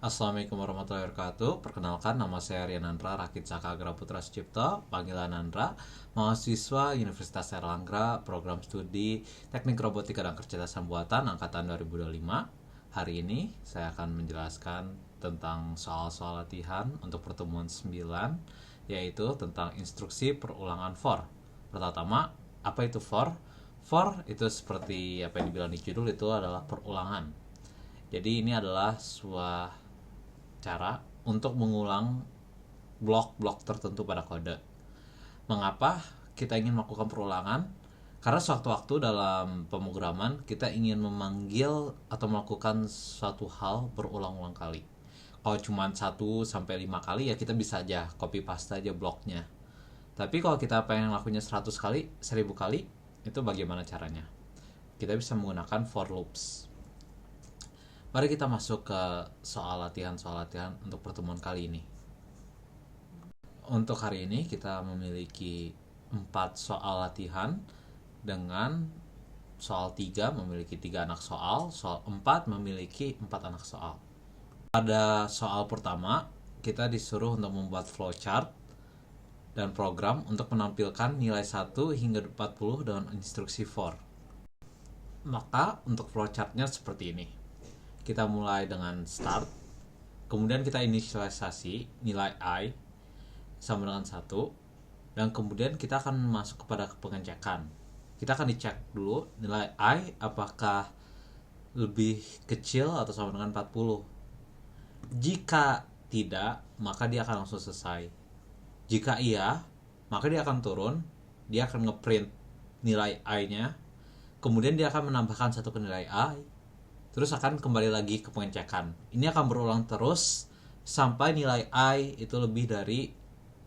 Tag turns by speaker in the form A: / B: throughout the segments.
A: Assalamualaikum warahmatullahi wabarakatuh. Perkenalkan, nama saya Rianandra Rakit Saka Agraputra Sucipto, panggilan Nandra, mahasiswa Universitas Airlangga, program studi Teknik Robotika dan Kecerdasan Buatan angkatan 2025. Hari ini saya akan menjelaskan tentang soal-soal latihan untuk pertemuan 9, yaitu tentang instruksi perulangan for. Pertama, apa itu for? For itu seperti apa yang dibilang di judul, itu adalah perulangan. Jadi ini adalah sebuah cara untuk mengulang blok-blok tertentu pada kode. Mengapa kita ingin melakukan perulangan? Karena sewaktu-waktu dalam pemrograman kita ingin memanggil atau melakukan suatu hal berulang-ulang kali. Kalau cuma 1-5 kali ya kita bisa aja copy paste aja bloknya. Tapi kalau kita pengen lakunya 100 kali, 1000 kali, itu bagaimana caranya? Kita bisa menggunakan for loops. Mari kita masuk ke soal latihan untuk pertemuan kali ini. Untuk hari ini kita memiliki 4 soal latihan dengan soal 3 memiliki 3 anak soal 4 memiliki 4 anak soal. Pada soal pertama, kita disuruh untuk membuat flowchart dan program untuk menampilkan nilai 1 hingga 40 dengan instruksi for. Maka untuk flowchartnya seperti ini. Kita mulai dengan start, kemudian kita inisialisasi nilai I sama dengan 1, dan kemudian kita akan masuk kepada pengecekan. Kita akan dicek dulu nilai I apakah lebih kecil atau sama dengan 40. Jika tidak, maka dia akan langsung selesai. Jika iya, maka dia akan turun, dia akan ngeprint nilai I-nya, kemudian dia akan menambahkan satu ke nilai I, terus akan kembali lagi ke pengecekan. Ini akan berulang terus sampai nilai I itu lebih dari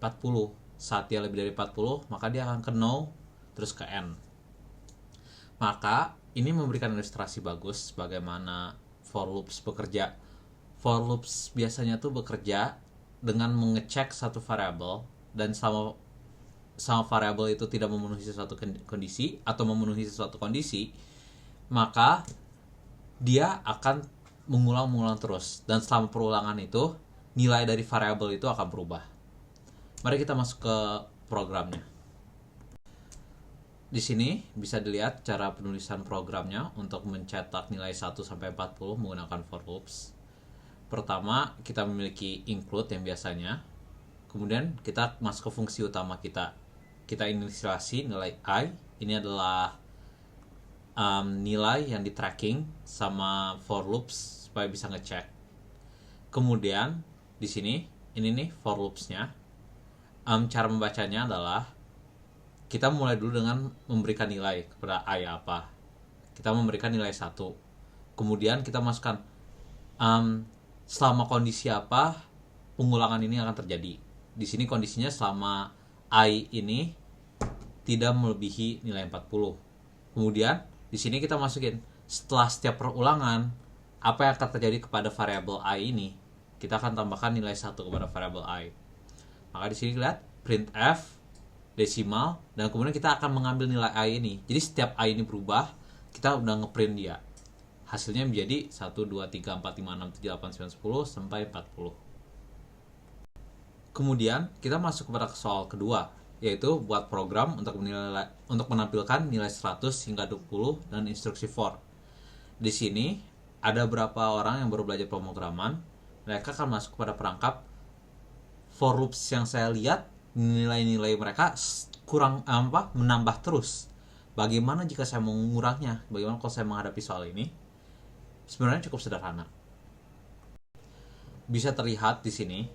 A: 40. Saat dia lebih dari 40, maka dia akan ke no, terus ke n. Maka ini memberikan ilustrasi bagus bagaimana for loops bekerja. For loops biasanya tuh bekerja dengan mengecek satu variabel, dan selama variabel itu tidak memenuhi sesuatu kondisi atau memenuhi sesuatu kondisi, maka dia akan mengulang terus, dan selama perulangan itu nilai dari variabel itu akan berubah. Mari kita masuk ke programnya. Di sini bisa dilihat cara penulisan programnya untuk mencetak nilai 1-40 menggunakan for loops. Pertama, kita memiliki include yang biasanya. Kemudian kita masuk ke fungsi utama kita. Kita inisialisasi nilai I. Ini adalah nilai yang di tracking sama for loops supaya bisa ngecek. Kemudian di sini ini nih for loopsnya. Cara membacanya adalah kita mulai dulu dengan memberikan nilai kepada I apa. Kita memberikan nilai 1. Kemudian kita masukkan selama kondisi apa pengulangan ini akan terjadi. Di sini kondisinya selama I ini tidak melebihi nilai 40. Kemudian di sini kita masukin setelah setiap perulangan apa yang akan terjadi kepada variabel I ini. Kita akan tambahkan nilai 1 kepada variabel I. Maka di sini lihat printf desimal, dan kemudian kita akan mengambil nilai I ini. Jadi setiap I ini berubah, kita udah ngeprint dia. Hasilnya menjadi 1, 2, 3, 4, 5, 6, 7, 8, 9, 10 sampai 40. Kemudian kita masuk kepada soal kedua, yaitu buat program untuk menampilkan nilai 100 hingga 20 dan instruksi for. Di sini ada beberapa orang yang baru belajar pemrograman, mereka akan masuk kepada perangkap for loops yang saya lihat nilai-nilai mereka kurang menambah terus. Bagaimana jika saya mau mengurangnya? Bagaimana kalau saya menghadapi soal ini? Sebenarnya cukup sederhana. Bisa terlihat di sini.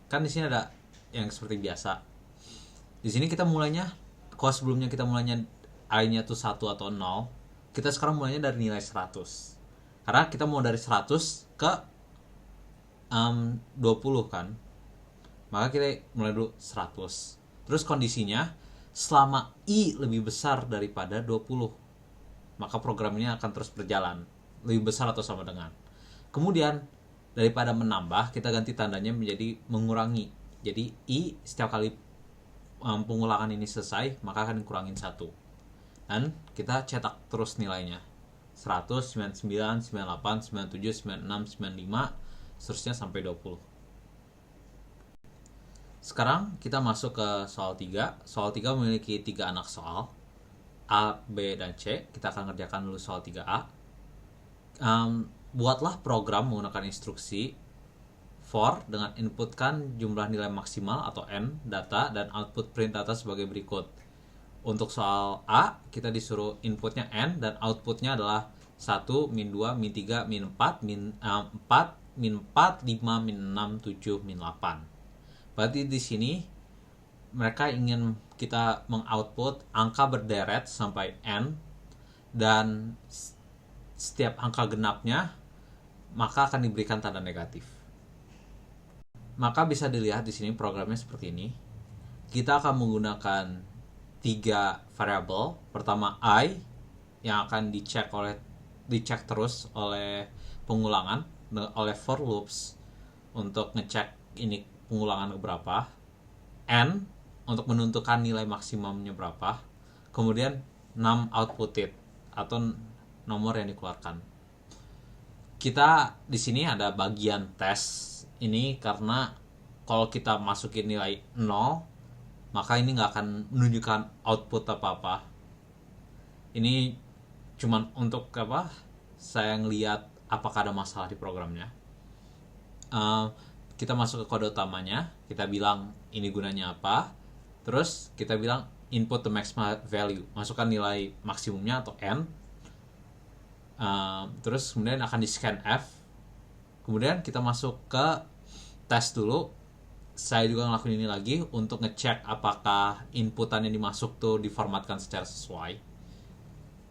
A: Kan di sini ada yang seperti biasa. Di sini kita mulainya, kalau sebelumnya kita mulainya I-nya tuh 1 atau 0, kita sekarang mulainya dari nilai 100. Karena kita mau dari 100 ke 20 kan. Maka kita mulai dulu 100. Terus kondisinya selama I lebih besar daripada 20, maka program ini akan terus berjalan. Lebih besar atau sama dengan. Kemudian daripada menambah, kita ganti tandanya menjadi mengurangi. Jadi I setiap kali pengulangan ini selesai, maka akan dikurangin 1. Dan kita cetak terus nilainya. 100, 99, 98, 97, 96, 95 seterusnya sampai 20. Sekarang kita masuk ke soal 3. Soal 3 memiliki 3 anak soal, A, B, dan C. Kita akan kerjakan dulu soal 3A. Buatlah program menggunakan instruksi for dengan inputkan jumlah nilai maksimal atau n data dan output print data sebagai berikut. Untuk soal A, kita disuruh inputnya n dan outputnya adalah 1, min 2, min 3, min 4, min 4, min 4, 5, min 6, 7, min 8. Berarti di sini mereka ingin kita mengoutput angka berderet sampai n, dan setiap angka genapnya maka akan diberikan tanda negatif. Maka bisa dilihat di sini programnya seperti ini. Kita akan menggunakan 3 variabel. Pertama I yang akan dicek terus oleh pengulangan oleh for loops untuk ngecek ini pengulangan berapa. N untuk menentukan nilai maksimumnya berapa. Kemudian num outputted atau nomor yang dikeluarkan. Kita di sini ada bagian tes ini karena kalau kita masukin nilai 0 maka ini nggak akan menunjukkan output apa-apa. Ini cuman untuk saya ngeliat apakah ada masalah di programnya. Kita masuk ke kode utamanya, kita bilang ini gunanya apa, terus kita bilang input the maximal value, masukkan nilai maksimumnya atau n, terus kemudian akan di scan F. Kemudian kita masuk ke tes dulu. Saya juga ngelakuin ini lagi untuk ngecek apakah inputan yang dimasuk tuh diformatkan secara sesuai.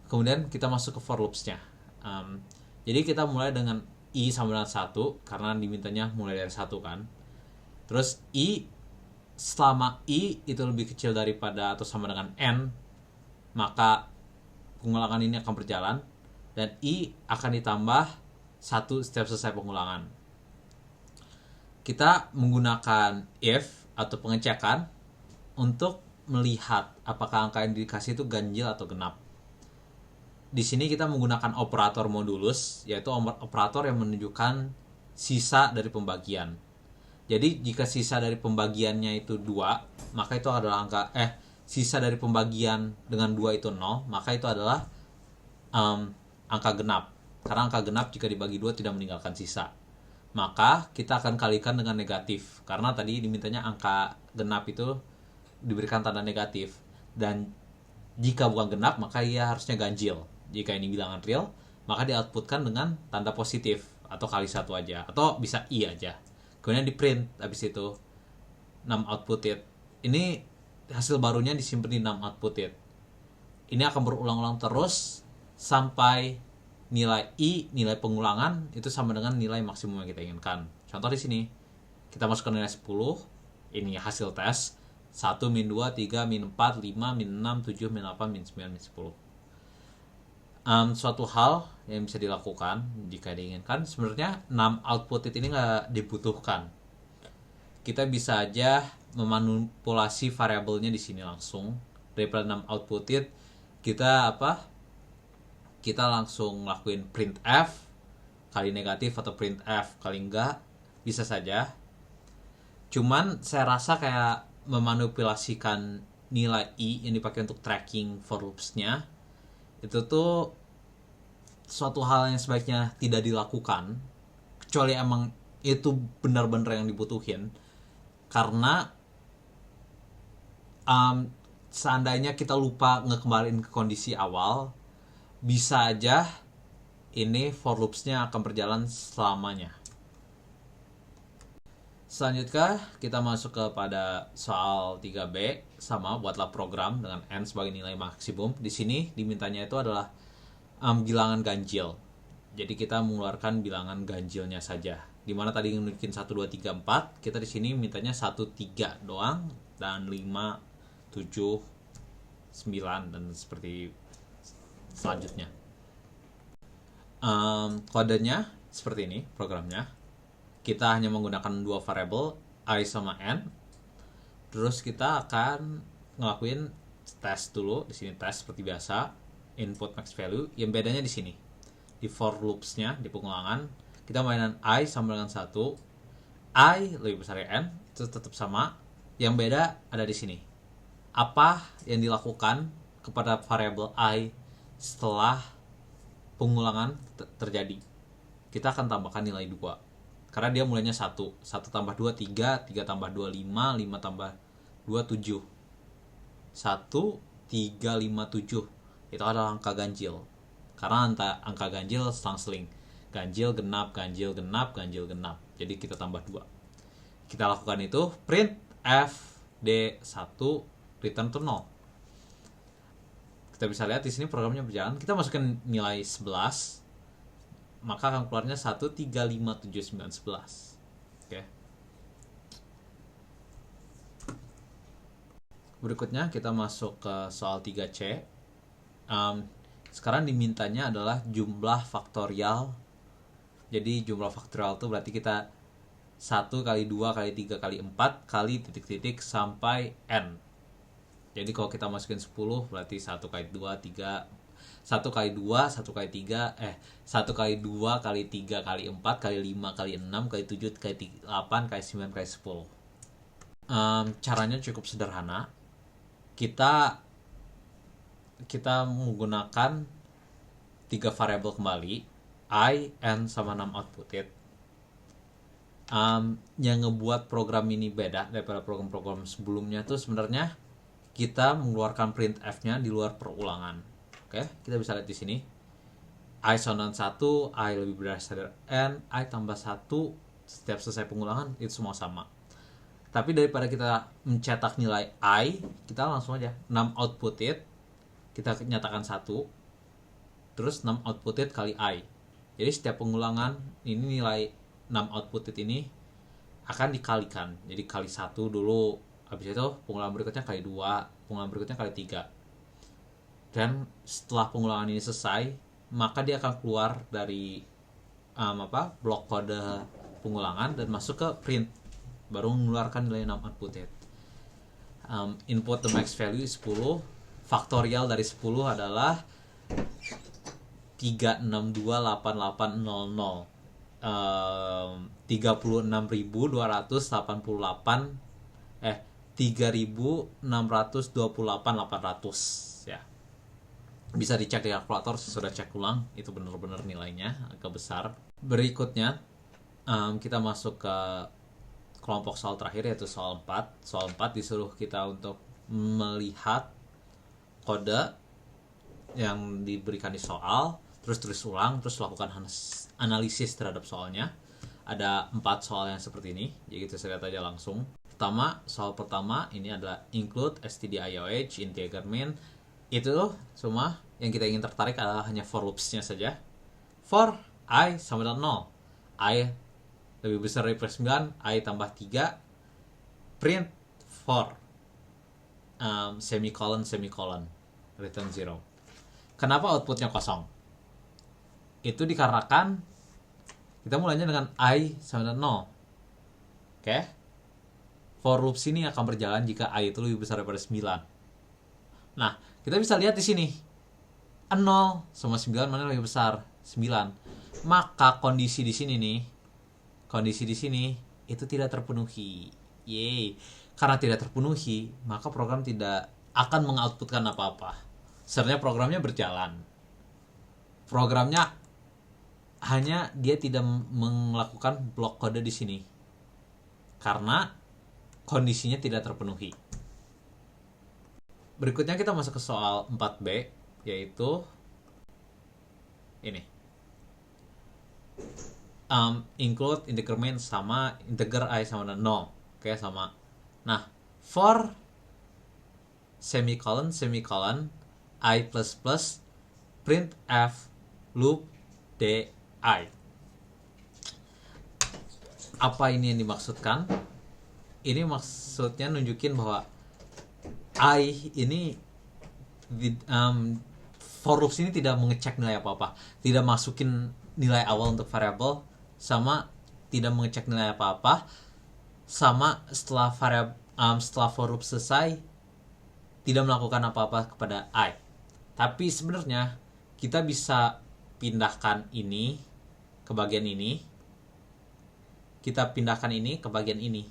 A: Kemudian kita masuk ke for loops-nya. Jadi kita mulai dengan I sama dengan 1 karena dimintanya mulai dari 1 kan. Terus I, selama I itu lebih kecil daripada atau sama dengan N, maka pengulangan ini akan berjalan, dan I akan ditambah 1 setiap selesai pengulangan. Kita menggunakan if atau pengecekan untuk melihat apakah angka yang dikasih itu ganjil atau genap. Di sini kita menggunakan operator modulus, yaitu operator yang menunjukkan sisa dari pembagian. Jadi jika sisa dari pembagiannya itu 2, maka itu adalah sisa dari pembagian dengan 2 itu 0, maka itu adalah angka genap. Karena angka genap jika dibagi 2 tidak meninggalkan sisa. Maka kita akan kalikan dengan negatif, karena tadi dimintanya angka genap itu diberikan tanda negatif. Dan jika bukan genap maka ia harusnya ganjil. Jika ini bilangan real, maka di-outputkan dengan tanda positif atau kali 1 aja, atau bisa I aja. Kemudian di print habis itu num outputted. Ini hasil barunya disimpan di num outputted. Ini akan berulang-ulang terus sampai nilai I, nilai pengulangan itu sama dengan nilai maksimum yang kita inginkan. Contoh di sini kita masukkan nilai 10, ini hasil tes 1, min 2, 3, min 4, 5, min 6, 7, min 8, min 9, min 10. Suatu hal yang bisa dilakukan jika diinginkan, sebenarnya num outputted ini nggak dibutuhkan. Kita bisa aja memanipulasi variabelnya di sini langsung. Daripada num outputted, kita langsung ngelakuin printf kali negatif atau printf kali enggak, bisa saja. Cuman saya rasa kayak memanipulasikan nilai I yang dipakai untuk tracking for loops-nya itu tuh suatu hal yang sebaiknya tidak dilakukan, kecuali emang itu benar-benar yang dibutuhin. Karena seandainya kita lupa ngekembaliin ke kondisi awal, bisa aja ini for loops-nya akan berjalan selamanya. Selanjutnya kita masuk kepada soal 3B. Sama, buatlah program dengan n sebagai nilai maksimum. Di sini dimintanya itu adalah bilangan ganjil. Jadi kita mengeluarkan bilangan ganjilnya saja. Dimana tadi nunjukin 1, 2, 3, 4, kita di sini mintanya 1, 3 doang, dan 5, 7, 9 dan seperti selanjutnya. Kodenya seperti ini programnya. Kita hanya menggunakan 2 variabel I sama n. Terus kita akan ngelakuin tes dulu. Di sini tes seperti biasa, input max value. Yang bedanya di sini, di for loops-nya, di pengulangan, kita mainan I sama dengan 1. I lebih besar dari N, itu tetap sama. Yang beda ada di sini. Apa yang dilakukan kepada variabel I setelah pengulangan terjadi? Kita akan tambahkan nilai 2. Karena dia mulainya 1. 1 tambah 2, 3. 3 tambah 2, 5. 5 tambah 2, 7. 1, 3, 5, 7. Itu adalah angka ganjil. Karena angka ganjil selang-seling. Ganjil, genap, ganjil, genap, ganjil, genap. Jadi kita tambah 2. Kita lakukan itu, print f d1 return to 0. Kita bisa lihat di sini programnya berjalan. Kita masukkan nilai 11, maka akan keluarnya 1, 3, 5, 7, 9, 11. Oke. Berikutnya kita masuk ke soal 3C. Sekarang dimintanya adalah jumlah faktorial. Jadi jumlah faktorial itu berarti kita 1 kali 2 kali 3 kali 4 kali titik-titik sampai N. Jadi kalau kita masukin 10 berarti 1 kali 2, 3, 1 kali 2, 1 kali 3, 1 kali 2 kali 3 kali 4 kali 5 kali 6 kali 7 kali 8 kali 9 kali 10. Caranya cukup sederhana. Kita menggunakan 3 variabel kembali, I, N, sama 6 outputted. Yang ngebuat program ini beda daripada program-program sebelumnya tuh sebenarnya kita mengeluarkan printf-nya di luar perulangan. Oke, kita bisa lihat di sini. I sama dengan 1, I lebih besar dari N, I tambah 1, setiap selesai pengulangan itu semua sama. Tapi daripada kita mencetak nilai I, kita langsung aja 6 outputted, kita nyatakan 1, terus 6 outputted kali I. Jadi setiap pengulangan ini nilai 6 outputted ini akan dikalikan. Jadi kali 1 dulu, habis itu pengulangan berikutnya kali 2, pengulangan berikutnya kali 3. Dan setelah pengulangan ini selesai, maka dia akan keluar dari blok kode pengulangan dan masuk ke print, baru mengeluarkan nilai 6 outputted. Input the max value 10, faktorial dari 10 adalah 3628800, 3628 ya. Bisa dicek di kalkulator, sudah cek ulang, itu benar-benar nilainya agak besar. Berikutnya kita masuk ke kelompok soal terakhir, yaitu soal 4. Soal 4 disuruh kita untuk melihat kode yang diberikan di soal, terus tulis ulang, terus lakukan analisis terhadap soalnya. Ada 4 soal yang seperti ini, jadi kita lihat aja langsung. Soal pertama ini adalah include stdioh, integer min. Itu semua yang kita ingin tertarik adalah hanya for loops-nya saja. For I sama dengan 0, I lebih besar dari plus 9, I tambah 3, print for semicolon, return 0. Kenapa outputnya kosong? Itu dikarenakan kita mulainya dengan I sama dengan 0. Oke? For loops ini akan berjalan jika I itu lebih besar daripada 9. Nah, kita bisa lihat di sini 0 sama 9 mana lebih besar? 9. Maka kondisi di sini itu tidak terpenuhi. Yeay. Karena tidak terpenuhi, maka program tidak akan mengoutputkan apa-apa. Sebenarnya programnya berjalan. Programnya hanya dia tidak melakukan blok kode di sini karena kondisinya tidak terpenuhi. Berikutnya kita masuk ke soal 4B, yaitu ini. Include integer min sama integer I sama dengan 0. Oke, sama. Nah, for semicolon I++ print f loop di. Apa ini yang dimaksudkan? Ini maksudnya nunjukin bahwa I ini for loops ini tidak mengecek nilai apa-apa, tidak masukin nilai awal untuk variabel, sama tidak mengecek nilai apa-apa, sama setelah for loop selesai tidak melakukan apa-apa kepada I. Tapi sebenarnya kita bisa pindahkan ini ke bagian ini, kita pindahkan ini ke bagian ini.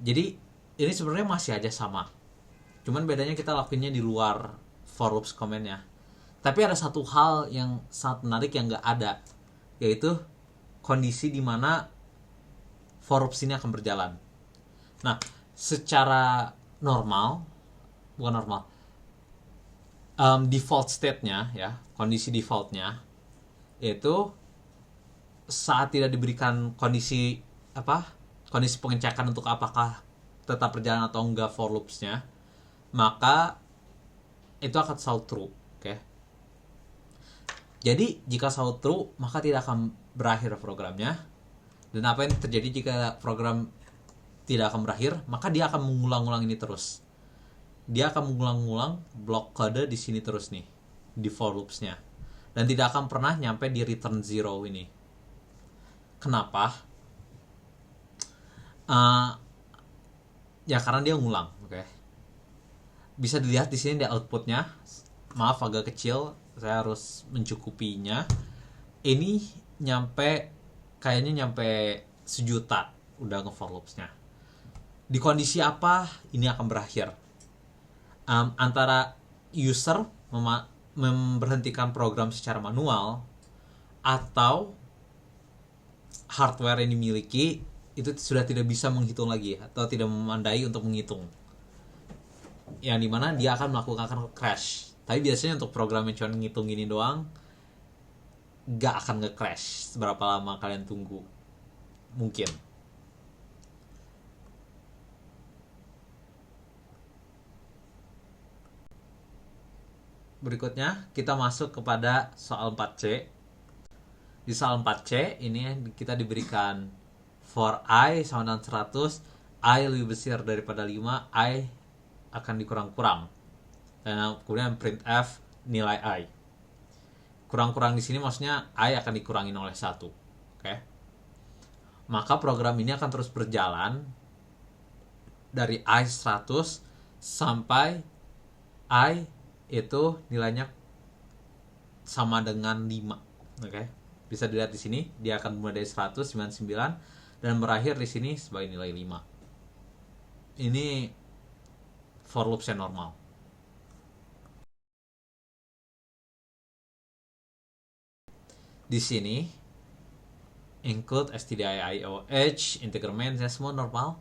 A: Jadi ini sebenarnya masih aja sama, cuman bedanya kita lakuinnya di luar for loops komennya. Tapi ada satu hal yang sangat menarik yang nggak ada, yaitu kondisi di mana for loops ini akan berjalan. Nah, secara default state-nya ya, kondisi defaultnya yaitu saat tidak diberikan kondisi pengecekan untuk apakah tetap berjalan atau enggak for loops-nya, maka itu akan selalu true. Oke. Jadi jika selalu true, maka tidak akan berakhir programnya. Dan apa yang terjadi jika program tidak akan berakhir, maka dia akan mengulang-ulang ini terus. Dia akan mengulang-ulang blok kode di sini terus nih, di for loops-nya. Dan tidak akan pernah nyampe di return 0 ini. Kenapa? Ya karena dia ngulang, oke. Bisa dilihat di sini di outputnya. Maaf agak kecil, saya harus mencukupinya. Ini kayaknya nyampe 1.000.000 udah nge-for loops-nya. Di kondisi apa ini akan berakhir? Antara user memberhentikan program secara manual atau hardware yang dimiliki itu sudah tidak bisa menghitung lagi atau tidak memandai untuk menghitung, yang dimana dia akan melakukan crash. Tapi biasanya untuk program yang cuma ngitung gini doang gak akan nge-crash seberapa lama kalian tunggu mungkin. Berikutnya kita masuk kepada soal 4C. Di soal 4C ini kita diberikan for i sama dengan 100, i lebih besar daripada 5, i akan dikurang-kurang. Dan kemudian printf nilai i. Kurang-kurang di sini maksudnya i akan dikurangin oleh 1. Oke. Maka program ini akan terus berjalan dari i 100 sampai i itu nilainya sama dengan 5. Oke. Bisa dilihat di sini, dia akan mulai dari 199 dan berakhir di sini sebagai nilai 5. Ini for loops yang normal. Di sini include stdioh, integer main, semua normal.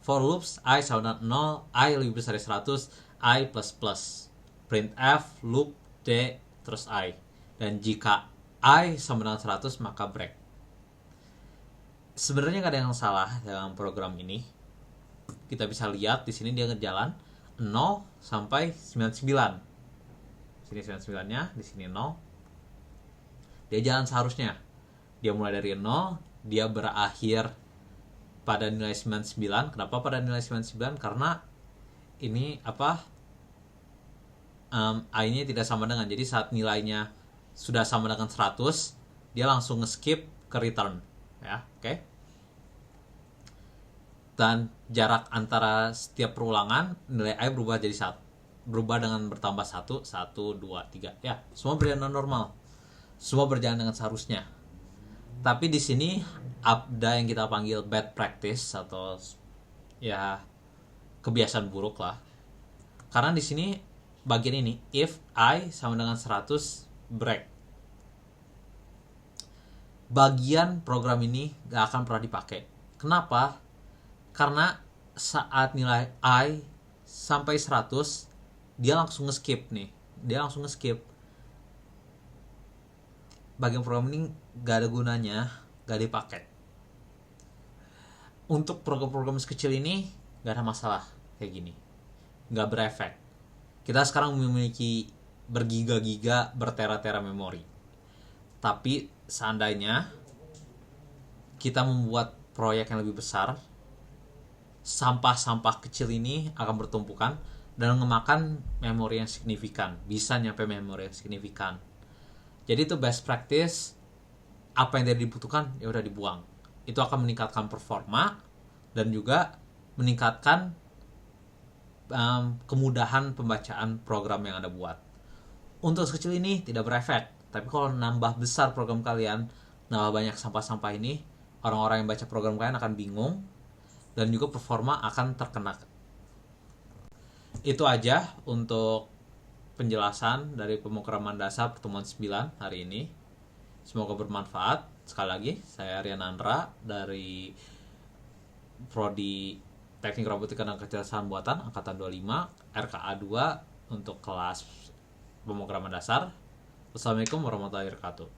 A: For loops i sama dengan 0, i lebih besar dari 100, i plus plus. Printf loop d terus i. Dan jika i sama dengan 100 maka break. Sebenarnya gak ada yang salah dengan program ini. Kita bisa lihat di sini dia ngejalan 0 sampai 99. Sini 99-nya, di sini 0. Dia jalan seharusnya. Dia mulai dari 0, dia berakhir pada nilai 99. Kenapa pada nilai 99? Karena ini i-nya tidak sama dengan. Jadi saat nilainya sudah sama dengan 100, dia langsung nge-skip ke return. Ya, oke. Dan jarak antara setiap perulangan nilai i berubah jadi 1. Berubah dengan bertambah 1, 1, 2, 3. Ya, semua berjalan normal. Semua berjalan dengan seharusnya. Tapi di sini ada yang kita panggil bad practice atau ya kebiasaan buruk lah. Karena di sini bagian ini if i sama dengan 100 break. Bagian program ini gak akan pernah dipakai. Kenapa? Karena saat nilai i sampai 100 dia langsung nge-skip nih. Dia langsung nge-skip. Bagian program ini gak ada gunanya, gak dipakai. Untuk program-program sekecil ini gak ada masalah kayak gini, gak berefek. Kita sekarang memiliki bergiga-giga, bertera-tera memori. Tapi seandainya kita membuat proyek yang lebih besar, sampah-sampah kecil ini akan bertumpukan dan memakan memori yang signifikan. Bisa nyampe memori yang signifikan. Jadi itu best practice. Apa yang tidak dibutuhkan ya udah dibuang. Itu akan meningkatkan performa dan juga meningkatkan kemudahan pembacaan program yang Anda buat. Untuk sekecil ini tidak berefek. Tapi kalau nambah besar program kalian, nambah banyak sampah-sampah ini, orang-orang yang baca program kalian akan bingung, dan juga performa akan terkena. Itu aja untuk penjelasan dari pemrograman dasar pertemuan 9 hari ini. Semoga bermanfaat. Sekali lagi, saya Rian Andra dari Prodi Teknik Robotika dan Kecerdasan Buatan Angkatan 25, RKA 2 untuk kelas pemrograman dasar. Wassalamualaikum warahmatullahi wabarakatuh.